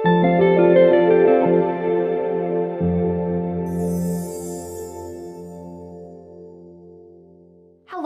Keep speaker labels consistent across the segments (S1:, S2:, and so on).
S1: Hello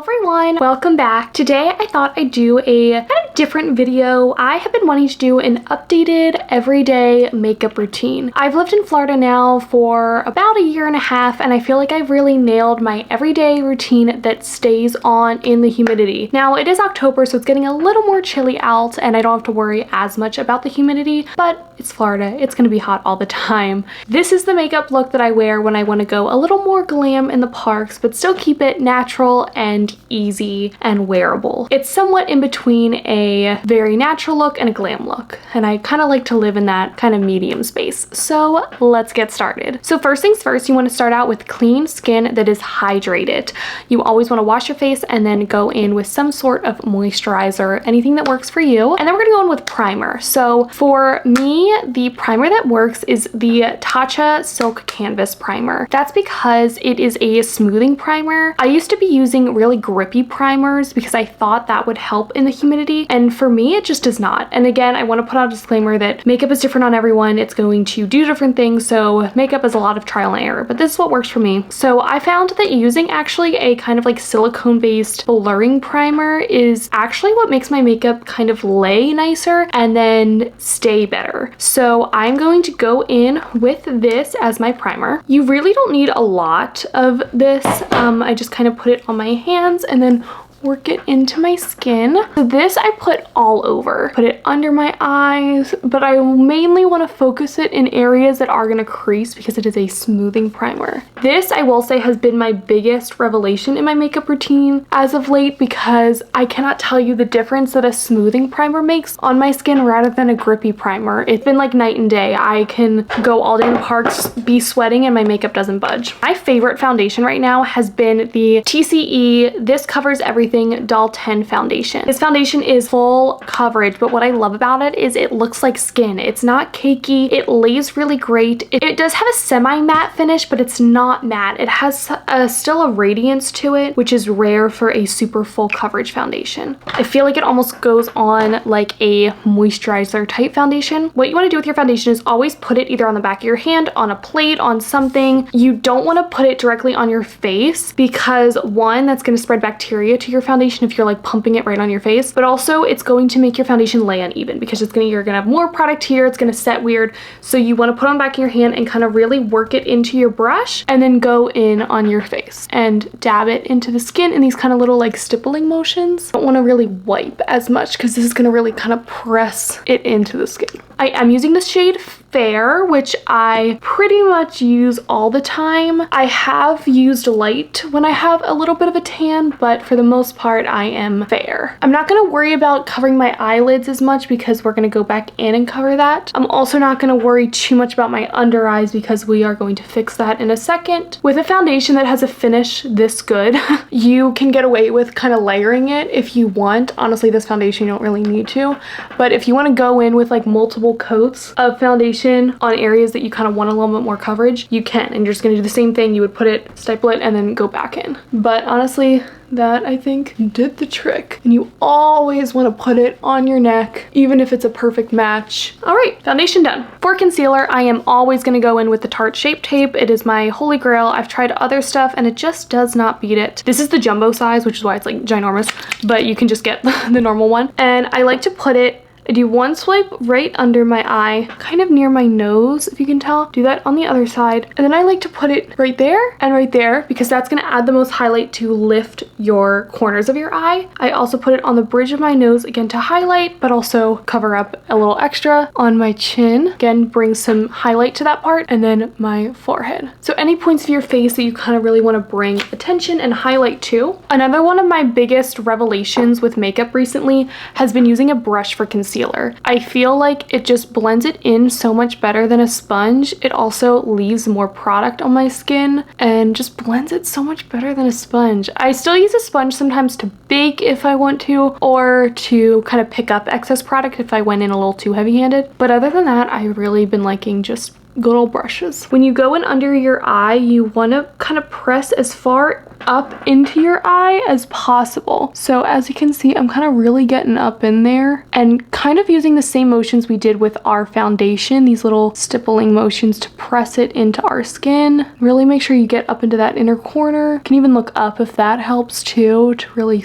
S1: everyone, welcome back. Today I thought I'd do a kind of different video. I have been wanting to do an updated everyday makeup routine. I've lived in Florida now for about a year and a half, and I feel like I've really nailed my everyday routine that stays on in the humidity. Now it is October, so it's getting a little more chilly out and I don't have to worry as much about the humidity, but it's Florida, it's gonna be hot all the time. This is the makeup look that I wear when I want to go a little more glam in the parks, but still keep it natural and easy and wearable. It's somewhat in between a very natural look and a glam look, and I kind of like to live in that kind of medium space. So let's get started. So first things first, you want to start out with clean skin that is hydrated. You always want to wash your face and then go in with some sort of moisturizer, anything that works for you. And then we're gonna go in with primer. So for me, the primer that works is the Tatcha Silk Canvas Primer. That's because it is a smoothing primer. I used to be using really grippy primers because I thought that would help in the humidity, and for me it just does not. And again, I want to put out a disclaimer that makeup is different on everyone. It's going to do different things, so makeup is a lot of trial and error, but this is what works for me. So I found that using actually a kind of like silicone based blurring primer is actually what makes my makeup kind of lay nicer and then stay better. So I'm going to go in with this as my primer. You really don't need a lot of this. I just kind of put it on my hands and then work it into my skin. So this I put all over. Put it under my eyes, but I mainly want to focus it in areas that are going to crease because it is a smoothing primer. This, I will say, has been my biggest revelation in my makeup routine as of late, because I cannot tell you the difference that a smoothing primer makes on my skin rather than a grippy primer. It's been like night and day. I can go all day in the parks, be sweating, and my makeup doesn't budge. My favorite foundation right now has been the TCE This Covers Everything Doll 10 foundation. This foundation is full coverage, but what I love about it is it looks like skin. It's not cakey. It lays really great. It does have a semi-matte finish, but it's not matte. It has still a radiance to it, which is rare for a super full coverage foundation. I feel like it almost goes on like a moisturizer type foundation. What you want to do with your foundation is always put it either on the back of your hand, on a plate, on something. You don't want to put it directly on your face because one, that's going to spread bacteria to your foundation if you're like pumping it right on your face, but also it's going to make your foundation lay uneven because you're gonna have more product here, it's gonna set weird. So you want to put on the back of your hand and kind of really work it into your brush and then go in on your face and dab it into the skin in these kind of little like stippling motions. Don't want to really wipe as much because this is going to really kind of press it into the skin. I am using the shade Fair, which I pretty much use all the time. I have used light when I have a little bit of a tan, but for the most part I am fair. I'm not going to worry about covering my eyelids as much because we're going to go back in and cover that. I'm also not going to worry too much about my under eyes because we are going to fix that in a second. With a foundation that has a finish this good, you can get away with kind of layering it if you want. Honestly, this foundation you don't really need to, but if you want to go in with like multiple coats of foundation on areas that you kind of want a little bit more coverage, you can, and you're just going to do the same thing. You would put it, staple it, and then go back in. But honestly, that I think did the trick. And you always want to put it on your neck, even if it's a perfect match. All right, foundation done. For concealer, I am always going to go in with the Tarte Shape Tape. It is my holy grail. I've tried other stuff and it just does not beat it. This is the jumbo size, which is why it's like ginormous, but you can just get the normal one. And I like to put it, I do one swipe right under my eye, kind of near my nose, if you can tell. Do that on the other side. And then I like to put it right there and right there because that's going to add the most highlight to lift your corners of your eye. I also put it on the bridge of my nose, again, to highlight, but also cover up a little extra on my chin. Again, bring some highlight to that part, and then my forehead. So any points of your face that you kind of really want to bring attention and highlight to. Another one of my biggest revelations with makeup recently has been using a brush for concealer. I feel like it just blends it in so much better than a sponge. It also leaves more product on my skin and just blends it so much better than a sponge. I still use a sponge sometimes to bake if I want to, or to kind of pick up excess product if I went in a little too heavy-handed. But other than that, I've really been liking just good old brushes. When you go in under your eye, you want to kind of press as far up into your eye as possible. So as you can see, I'm kind of really getting up in there and kind of using the same motions we did with our foundation, these little stippling motions to press it into our skin. Really make sure you get up into that inner corner. You can even look up if that helps too, to really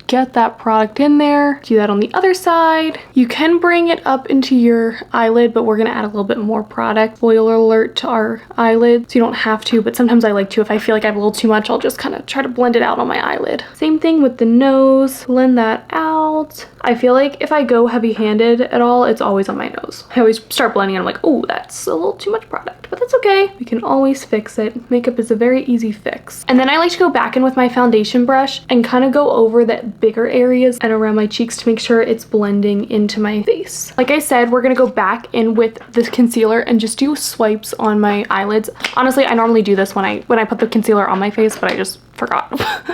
S1: get that product in there. Do that on the other side. You can bring it up into your eyelid, but we're gonna add a little bit more product. Spoiler alert to our eyelid, so you don't have to, but sometimes I like to. If I feel like I have a little too much, I'll just kind of try to blend it out on my eyelid. Same thing with the nose, blend that out. I feel like if I go heavy-handed at all, it's always on my nose. I always start blending and I'm like, oh, that's a little too much product, but that's okay. We can always fix it. Makeup is a very easy fix. And then I like to go back in with my foundation brush and kind of go over that bigger areas and around my cheeks to make sure it's blending into my face. Like I said, we're gonna go back in with the concealer and just do swipes on my eyelids. Honestly, I normally do this when I put the concealer on my face, but I just forgot.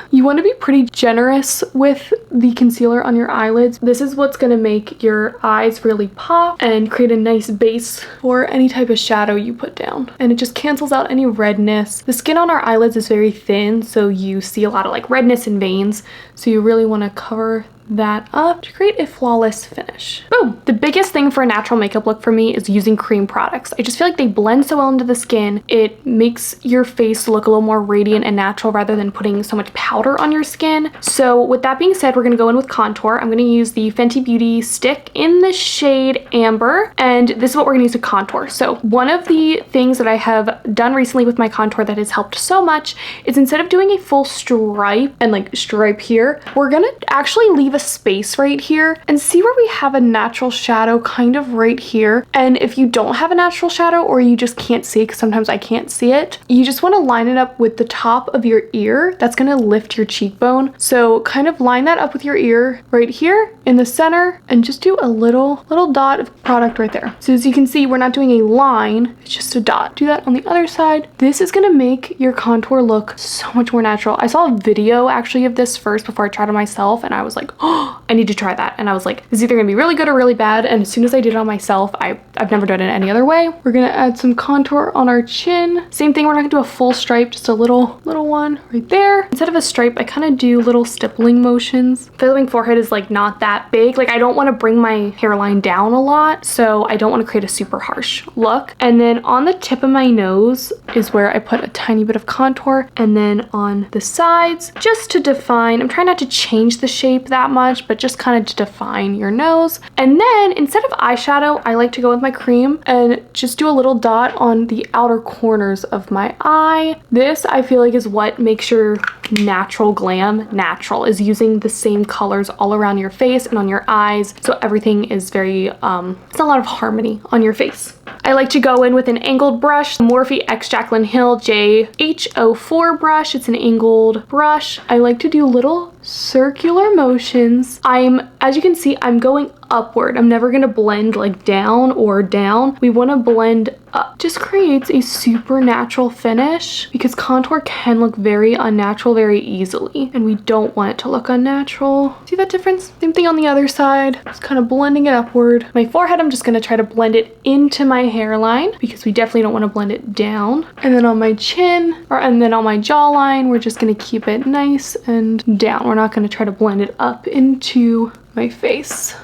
S1: You want to be pretty generous with the concealer on your eyelids. This is what's going to make your eyes really pop and create a nice base for any type of shadow you put down. And it just cancels out any redness. The skin on our eyelids is very thin, so you see a lot of like redness and veins. So you really want to cover that up to create a flawless finish. Boom! The biggest thing for a natural makeup look for me is using cream products. I just feel like they blend so well into the skin. It makes your face look a little more radiant and natural rather than putting so much powder on your skin. So with that being said, we're gonna go in with contour. I'm gonna use the Fenty Beauty stick in the shade Amber, and this is what we're gonna use to contour. So one of the things that I have done recently with my contour that has helped so much is instead of doing a full stripe and like stripe here, we're gonna actually leave a space right here and see where we have a natural shadow kind of right here. And if you don't have a natural shadow or you just can't see, because sometimes I can't see it, you just want to line it up with the top of your ear. That's going to lift your cheekbone. So kind of line that up with your ear right here in the center and just do a little dot of product right there. So as you can see, we're not doing a line, it's just a dot. Do that on the other side. This is going to make your contour look so much more natural. I saw a video actually of this first before I tried it myself, and I was like, oh, I need to try that. And I was like, this is either gonna be really good or really bad. And as soon as I did it on myself, I've never done it any other way. We're gonna add some contour on our chin. Same thing, we're not gonna do a full stripe, just a little one right there. Instead of a stripe, I kind of do little stippling motions. Filling forehead is like not that big. Like I don't want to bring my hairline down a lot, so I don't want to create a super harsh look. And then on the tip of my nose is where I put a tiny bit of contour, and then on the sides, just to define. I'm trying not to change the shape that much, but just kind of to define your nose. And then instead of eyeshadow, I like to go with my cream and just do a little dot on the outer corners of my eye. This I feel like is what makes your natural glam natural, is using the same colors all around your face and on your eyes. So everything is very, it's a lot of harmony on your face. I like to go in with an angled brush, the Morphe X Jaclyn Hill JH04 brush. It's an angled brush. I like to do little circular motions. As you can see, I'm going upward. I'm never gonna blend like down or down. We wanna blend up. Just creates a super natural finish because contour can look very unnatural very easily, and we don't want it to look unnatural. See that difference? Same thing on the other side. Just kind of blending it upward. My forehead, I'm just gonna try to blend it into my hairline because we definitely don't want to blend it down. And then on my chin, and then on my jawline, we're just gonna keep it nice and down. We're not gonna try to blend it up into my face.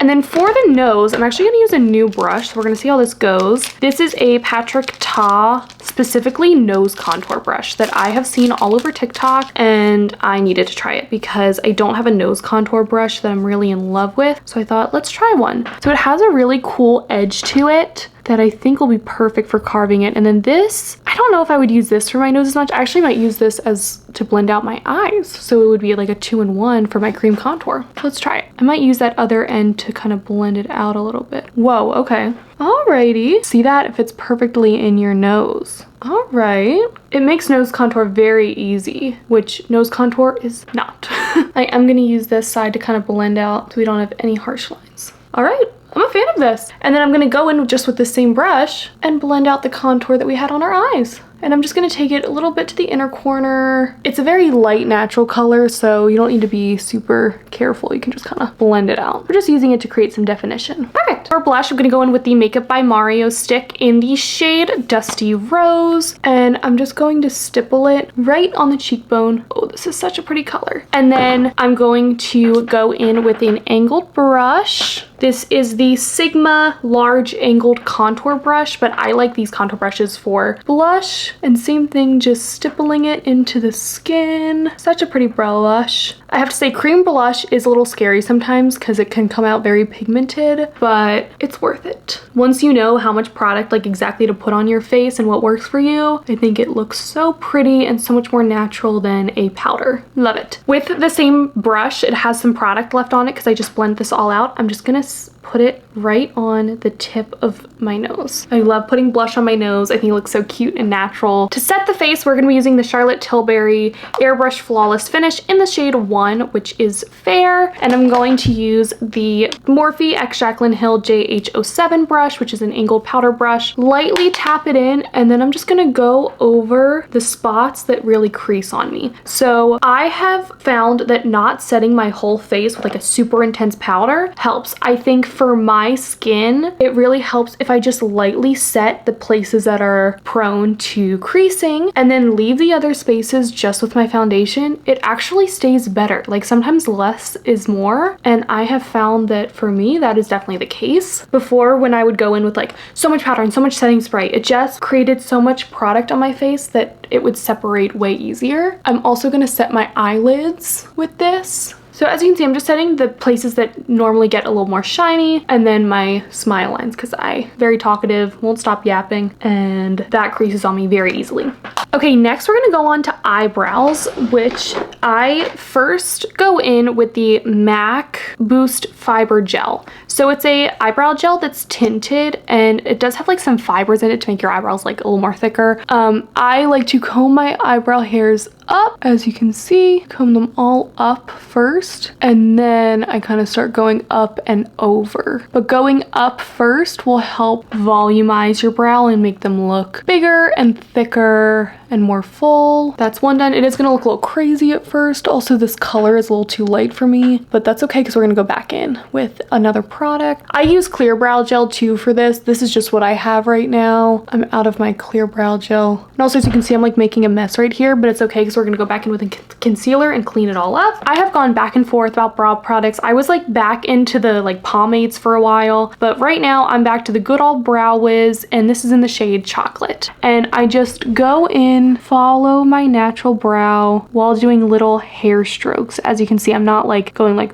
S1: And then for the nose, I'm actually gonna use a new brush, so we're gonna see how this goes. This is a Patrick Ta, specifically nose contour brush that I have seen all over TikTok, and I needed to try it because I don't have a nose contour brush that I'm really in love with. So I thought, let's try one. So it has a really cool edge to it that I think will be perfect for carving it. And then this, I don't know if I would use this for my nose as much. I actually might use this as to blend out my eyes. So it would be like a 2-in-1 for my cream contour. Let's try it. I might use that other end to kind of blend it out a little bit. Whoa, okay. Alrighty. See that? It fits perfectly in your nose. All right. It makes nose contour very easy, which nose contour is not. I am gonna use this side to kind of blend out so we don't have any harsh lines. All right. I'm a fan of this. And then I'm gonna go in just with the same brush and blend out the contour that we had on our eyes. And I'm just gonna take it a little bit to the inner corner. It's a very light natural color, so you don't need to be super careful. You can just kind of blend it out. We're just using it to create some definition. Perfect. For blush, I'm gonna go in with the Makeup by Mario stick in the shade Dusty Rose. And I'm just going to stipple it right on the cheekbone. Oh, this is such a pretty color. And then I'm going to go in with an angled brush. This is the Sigma large angled contour brush, but I like these contour brushes for blush. And same thing, just stippling it into the skin. Such a pretty blush. I have to say cream blush is a little scary sometimes because it can come out very pigmented, but it's worth it. Once you know how much product like exactly to put on your face and what works for you, I think it looks so pretty and so much more natural than a powder. Love it. With the same brush, it has some product left on it because I just blend this all out. I'm just gonna put it right on the tip of my nose. I love putting blush on my nose. I think it looks so cute and natural. To set the face, we're gonna be using the Charlotte Tilbury Airbrush Flawless Finish in the shade 1, which is Fair. And I'm going to use the Morphe x Jaclyn Hill JH07 brush, which is an angled powder brush. Lightly tap it in, and then I'm just gonna go over the spots that really crease on me. So I have found that not setting my whole face with like a super intense powder helps. I think for my skin, it really helps if I just lightly set the places that are prone to creasing and then leave the other spaces just with my foundation. It actually stays better. Like sometimes less is more, and I have found that for me, that is definitely the case. Before, when I would go in with like so much powder and so much setting spray, it just created so much product on my face that it would separate way easier. I'm also gonna set my eyelids with this. So as you can see, I'm just setting the places that normally get a little more shiny, and then my smile lines, because I very talkative, won't stop yapping, and that creases on me very easily. Okay, next we're gonna go on to eyebrows, which I first go in with the MAC Boost Fiber Gel. So it's a eyebrow gel that's tinted, and it does have like some fibers in it to make your eyebrows like a little more thicker. I like to comb my eyebrow hairs up, as you can see, comb them all up first, and then I kind of start going up and over. But going up first will help volumize your brow and make them look bigger and thicker and more full. That's one done. It is gonna look a little crazy at first. Also, this color is a little too light for me, but that's okay because we're gonna go back in with another product. I use clear brow gel too for this. This is just what I have right now. I'm out of my clear brow gel. And also, as you can see, I'm like making a mess right here, but it's okay because we're gonna go back in with a concealer and clean it all up. I have gone back and forth about brow products. I was like back into the like pomades for a while, but right now I'm back to the good old Brow Wiz, and this is in the shade Chocolate. And I just go in, follow my natural brow while doing little hair strokes. As you can see, I'm not like going like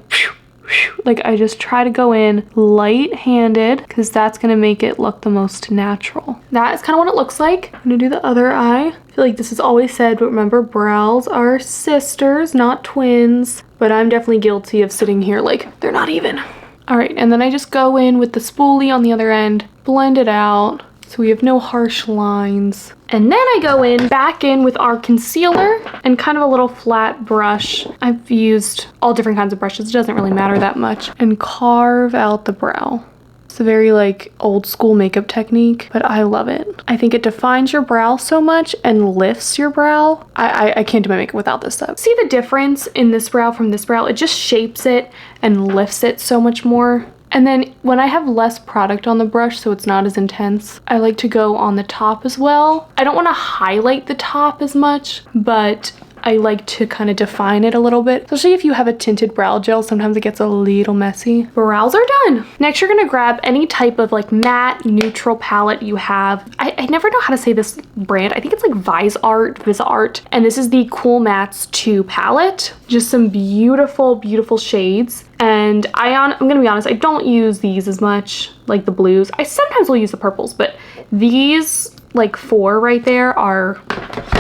S1: like I just try to go in light-handed because that's gonna make it look the most natural. That is kind of what it looks like. I'm gonna do the other eye. I feel like this is always said, but remember, brows are sisters, not twins. But I'm definitely guilty of sitting here like they're not even. All right, and then I just go in with the spoolie on the other end, blend it out so we have no harsh lines. And then I go in, back in with our concealer and kind of a little flat brush. I've used all different kinds of brushes, it doesn't really matter that much, and carve out the brow. It's a very like old school makeup technique, but I love it. I think it defines your brow so much and lifts your brow. I can't do my makeup without this stuff. See the difference in this brow from this brow? It just shapes it and lifts it so much more. And then when I have less product on the brush so it's not as intense, I like to go on the top as well. I don't want to highlight the top as much, but I like to kind of define it a little bit. Especially if you have a tinted brow gel, sometimes it gets a little messy. Brows are done. Next, you're gonna grab any type of like matte neutral palette you have. I never know how to say this brand. I think it's like Visart. And this is the Cool Mattes 2 palette. Just some beautiful, beautiful shades. And I'm gonna be honest, I don't use these as much, like the blues. I sometimes will use the purples, but these like 4 right there are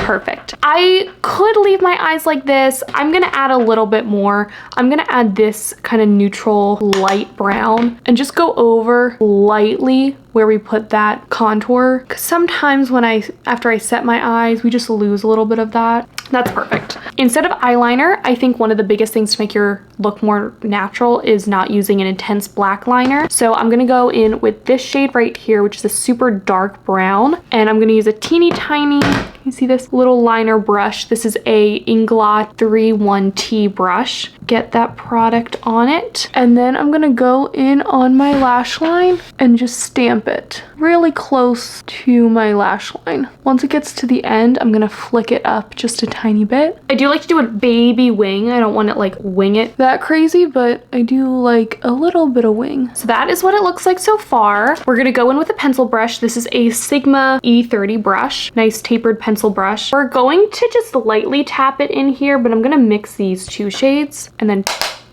S1: perfect. I could leave my eyes like this. I'm gonna add a little bit more. I'm gonna add this kind of neutral light brown and just go over lightly where we put that contour. Because sometimes after I set my eyes, we just lose a little bit of that. That's perfect. Instead of eyeliner, I think one of the biggest things to make your look more natural is not using an intense black liner. So I'm gonna go in with this shade right here, which is a super dark brown. And I'm gonna use a teeny tiny You see this little liner brush? This is a Inglot 31T brush. Get that product on it. And then I'm gonna go in on my lash line and just stamp it really close to my lash line. Once it gets to the end, I'm gonna flick it up just a tiny bit. I do like to do a baby wing. I don't want to like wing it that crazy, but I do like a little bit of wing. So that is what it looks like so far. We're gonna go in with a pencil brush. This is a Sigma E30 brush. Nice tapered pencil brush. We're going to just lightly tap it in here, but I'm gonna mix these two shades and then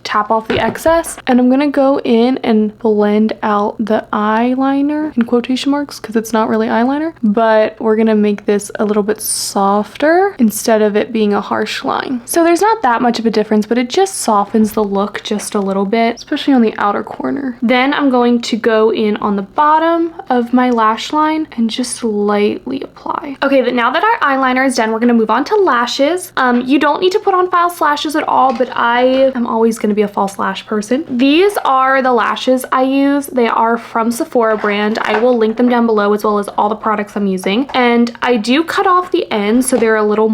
S1: tap off the excess, and I'm gonna go in and blend out the eyeliner in quotation marks because it's not really eyeliner, but we're gonna make this a little bit softer instead of it being a harsh line. So there's not that much of a difference, but it just softens the look just a little bit, especially on the outer corner. Then I'm going to go in on the bottom of my lash line and just lightly apply. Okay, but now that our eyeliner is done, we're gonna move on to lashes. You don't need to put on false lashes at all, but I am always gonna be a false lash person. These are the lashes I use. They are from Sephora brand. I will link them down below as well as all the products I'm using. And I do cut off the ends so they're a little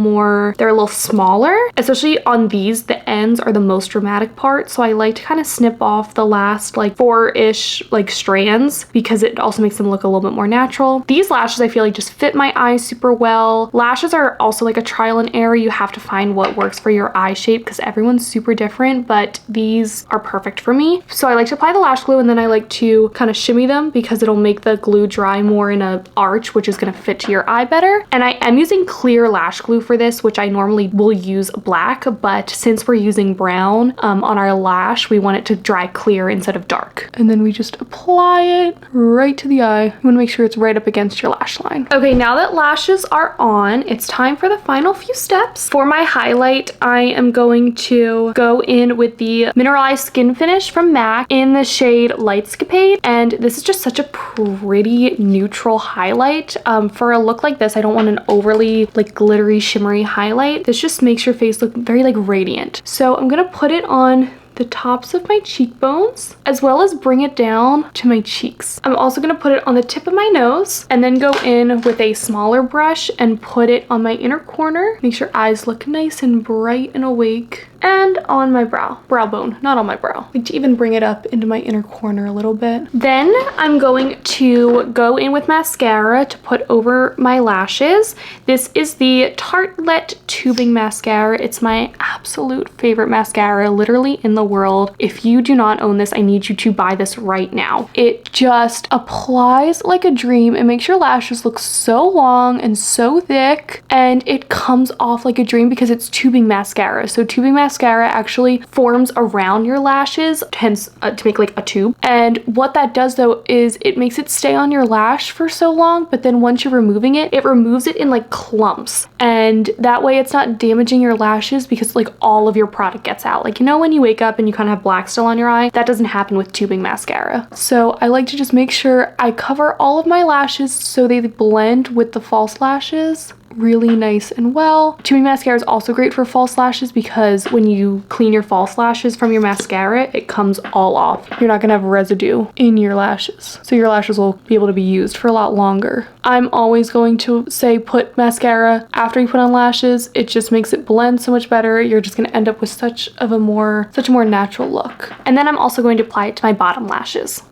S1: smaller. Especially on these, the ends are the most dramatic part. So I like to kind of snip off the last like 4-ish like strands because it also makes them look a little bit more natural. These lashes I feel like just fit my eyes super well. Lashes are also like a trial and error. You have to find what works for your eye shape because everyone's super different, but these are perfect for me. So I like to apply the lash glue and then I like to kind of shimmy them because it'll make the glue dry more in an arch, which is going to fit to your eye better. And I am using clear lash glue for this, which I normally will use black, but since we're using brown on our lash, we want it to dry clear instead of dark. And then we just apply it right to the eye. You want to make sure it's right up against your lash line. Okay, now that lashes are on, it's time for the final few steps. For my highlight, I am going to go in with the Mineralized Skin Finish from MAC in the shade Lightscapade, and this is just such a pretty neutral highlight. For a look like this, I don't want an overly like glittery shimmery highlight. This just makes your face look very like radiant. So I'm gonna put it on the tops of my cheekbones as well as bring it down to my cheeks. I'm also gonna put it on the tip of my nose and then go in with a smaller brush and put it on my inner corner. Make sure eyes look nice and bright and awake. And on my brow bone, not on my brow. I like to even bring it up into my inner corner a little bit. Then I'm going to go in with mascara to put over my lashes. This is the Tartelette Tubing Mascara. It's my absolute favorite mascara literally in the world. If you do not own this, I need you to buy this right now. It just applies like a dream. It makes your lashes look so long and so thick, and it comes off like a dream because it's tubing mascara. So tubing mascara actually forms around your lashes, hence to make like a tube. And what that does though is it makes it stay on your lash for so long, but then once you're removing it, it removes it in like clumps. And that way it's not damaging your lashes because like all of your product gets out. Like, you know, when you wake up and you kind of have black still on your eye, that doesn't happen with tubing mascara. So I like to just make sure I cover all of my lashes so they blend with the false lashes really nice and well. Tubing mascara is also great for false lashes because when you clean your false lashes from your mascara, it comes all off. You're not gonna have residue in your lashes. So your lashes will be able to be used for a lot longer. I'm always going to say put mascara after you put on lashes. It just makes it blend so much better. You're just gonna end up with such a more natural look. And then I'm also going to apply it to my bottom lashes.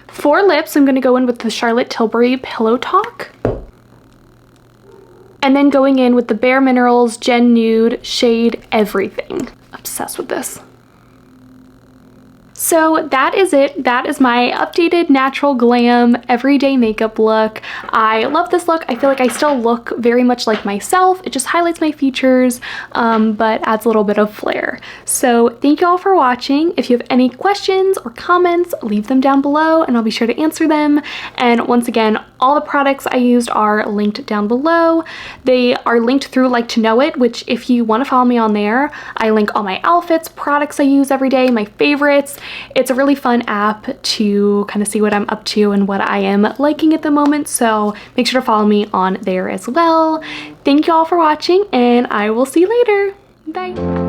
S1: For lips, I'm gonna go in with the Charlotte Tilbury Pillow Talk. And then going in with the Bare Minerals Gen Nude shade Everything. Obsessed with this. So that is it. That is my updated natural glam everyday makeup look. I love this look. I feel like I still look very much like myself. It just highlights my features, but adds a little bit of flair. So thank you all for watching. If you have any questions or comments, leave them down below and I'll be sure to answer them. And once again, all the products I used are linked down below. They are linked through Like to Know It, which if you want to follow me on there, I link all my outfits, products I use every day, my favorites. It's a really fun app to kind of see what I'm up to and what I am liking at the moment, so make sure to follow me on there as well. Thank you all for watching and I will see you later. Bye.